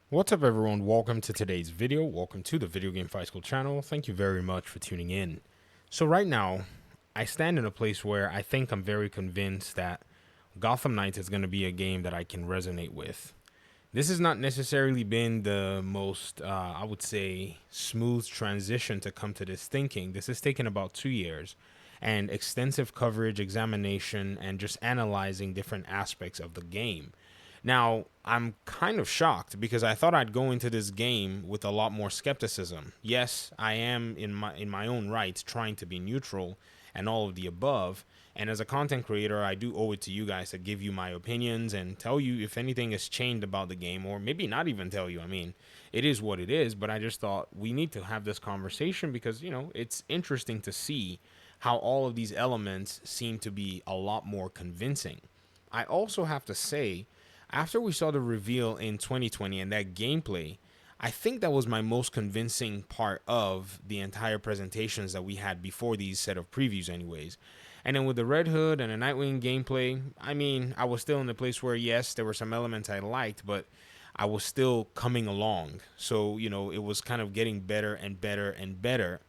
What's up, everyone? Welcome to today's video. Welcome to the Video Game Fight School channel. Thank you very much for tuning in. So right now, I stand in a place where I think I'm very convinced that Gotham Knights is going to be a game that I can resonate with. This has not necessarily been the most, I would say, smooth transition to come to this thinking. This has taken about 2 years and extensive coverage, examination, and just analyzing different aspects of the game. Now, I'm kind of shocked because I thought I'd go into this game with a lot more skepticism. Yes, I am in my own right trying to be neutral and all of the above. And as a content creator, I do owe it to you guys to give you my opinions and tell you if anything has changed about the game, or maybe not even tell you. I mean, it is what it is, but I just thought we need to have this conversation because, it's interesting to see how all of these elements seem to be a lot more convincing. I also have to say, after we saw the reveal in 2020 and that gameplay, I think that was my most convincing part of the entire presentations that we had before these set of previews, anyways. And then with the Red Hood and the Nightwing gameplay, I mean, I was still in the place where, yes, there were some elements I liked, but I was still coming along. So, it was kind of getting better and better and better.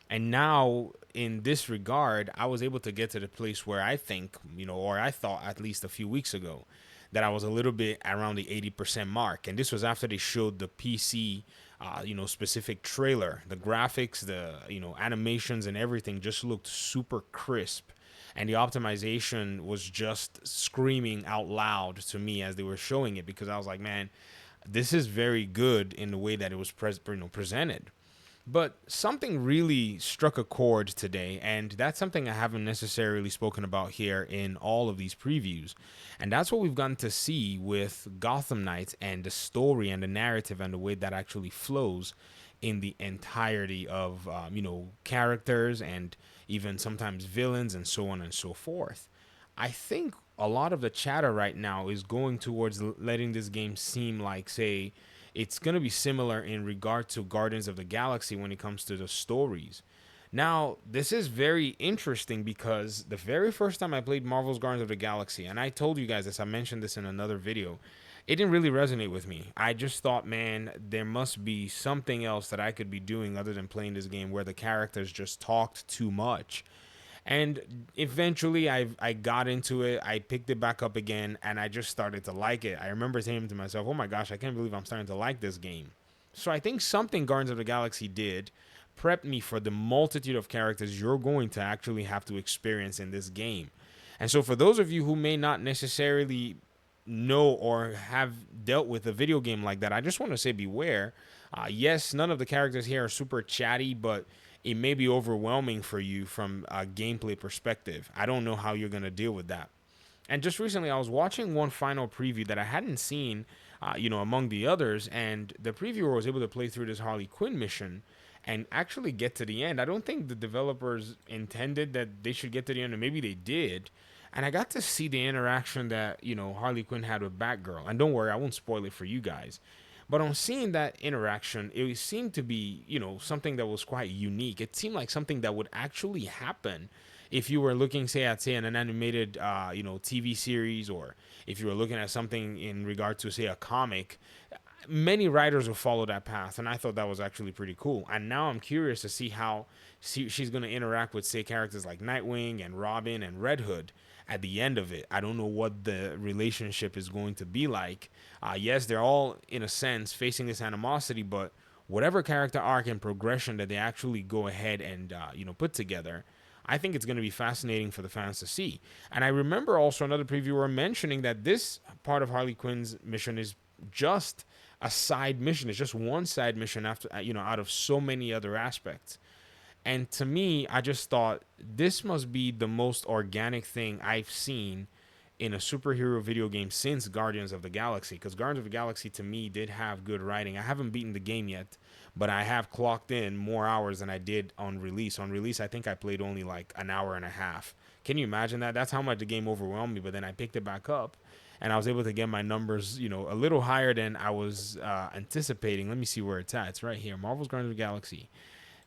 And now, in this regard, I was able to get to the place where I think, or I thought at least a few weeks ago, that I was a little bit around the 80% mark. And this was after they showed the PC, specific trailer. The graphics, the, animations and everything just looked super crisp. And the optimization was just screaming out loud to me as they were showing it, because I was like, man, this is very good in the way that it was presented. But something really struck a chord today, and that's something I haven't necessarily spoken about here in all of these previews. And that's what we've gotten to see with Gotham Knights and the story and the narrative and the way that actually flows in the entirety of, characters and even sometimes villains and so on and so forth. I think a lot of the chatter right now is going towards letting this game seem like, say, it's going to be similar in regard to Guardians of the Galaxy when it comes to the stories. Now, this is very interesting because the very first time I played Marvel's Guardians of the Galaxy, and I told you guys this, I mentioned this in another video, it didn't really resonate with me. I just thought, man, there must be something else that I could be doing other than playing this game where the characters just talked too much. And eventually I got into it. I picked it back up again and I just started to like it. I remember saying to myself, oh my gosh, I can't believe I'm starting to like this game. So I think something Guardians of the Galaxy did prepped me for the multitude of characters you're going to actually have to experience in this game. And so for those of you who may not necessarily know or have dealt with a video game like that, I just want to say beware. Yes, none of the characters here are super chatty, but it may be overwhelming for you from a gameplay perspective. I don't know how you're going to deal with that. And just recently, I was watching one final preview that I hadn't seen, among the others, and the previewer was able to play through this Harley Quinn mission and actually get to the end. I don't think the developers intended that they should get to the end, or maybe they did. And I got to see the interaction that, Harley Quinn had with Batgirl. And don't worry, I won't spoil it for you guys. But on seeing that interaction, it seemed to be, something that was quite unique. It seemed like something that would actually happen if you were looking, say, at say an animated, TV series, or if you were looking at something in regard to, say, a comic. Many writers will follow that path, and I thought that was actually pretty cool. And now I'm curious to see how she's going to interact with, say, characters like Nightwing and Robin and Red Hood at the end of it. I don't know what the relationship is going to be like. Yes, they're all, in a sense, facing this animosity, but whatever character arc and progression that they actually go ahead and, put together, I think it's going to be fascinating for the fans to see. And I remember also another previewer mentioning that this part of Harley Quinn's mission is just a side mission. It's just one side mission after, out of so many other aspects. And to me, I just thought this must be the most organic thing I've seen in a superhero video game since Guardians of the Galaxy. Because Guardians of the Galaxy to me did have good writing. I haven't beaten the game yet, but I have clocked in more hours than I did on release. On release, I think I played only like an hour and a half. Can you imagine that? That's how much the game overwhelmed me. But then I picked it back up and I was able to get my numbers, a little higher than I was anticipating. Let me see where it's at. It's right here. Marvel's Guardians of the Galaxy.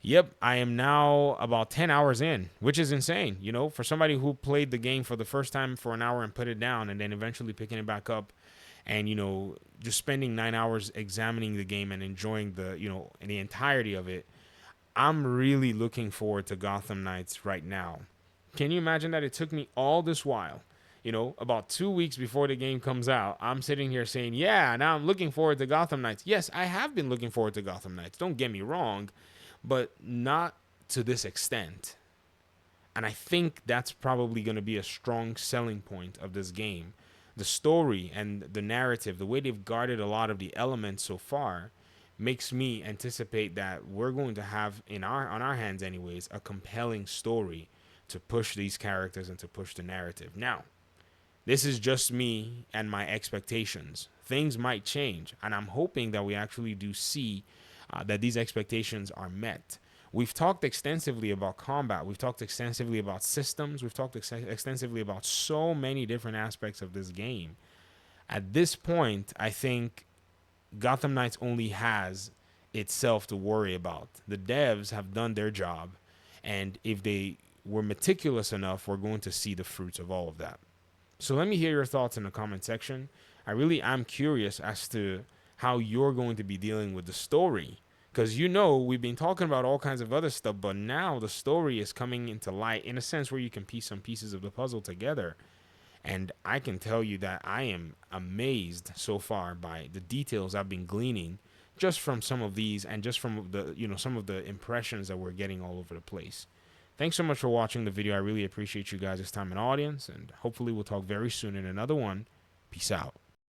Yep, I am now about 10 hours in, which is insane. For somebody who played the game for the first time for an hour and put it down and then eventually picking it back up and just spending 9 hours examining the game and enjoying the entirety of it, I'm really looking forward to Gotham Knights right now. Can you imagine that it took me all this while, about 2 weeks before the game comes out, I'm sitting here saying, yeah, now I'm looking forward to Gotham Knights. Yes, I have been looking forward to Gotham Knights. Don't get me wrong, but not to this extent. And I think that's probably going to be a strong selling point of this game. The story and the narrative, the way they've guarded a lot of the elements so far, makes me anticipate that we're going to have on our hands anyways a compelling story to push these characters and to push the narrative. Now, this is just me and my expectations. Things might change, and I'm hoping that we actually do see that these expectations are met. We've talked extensively about combat. We've talked extensively about systems. We've talked extensively about so many different aspects of this game. At this point, I think Gotham Knights only has itself to worry about. The devs have done their job, and if they were meticulous enough, we're going to see the fruits of all of that. So let me hear your thoughts in the comment section. I really am curious as to how you're going to be dealing with the story. Because we've been talking about all kinds of other stuff, but now the story is coming into light in a sense where you can piece some pieces of the puzzle together. And I can tell you that I am amazed so far by the details I've been gleaning just from some of these and just from the some of the impressions that we're getting all over the place. Thanks so much for watching the video. I really appreciate you guys' time and audience, and hopefully we'll talk very soon in another one. Peace out.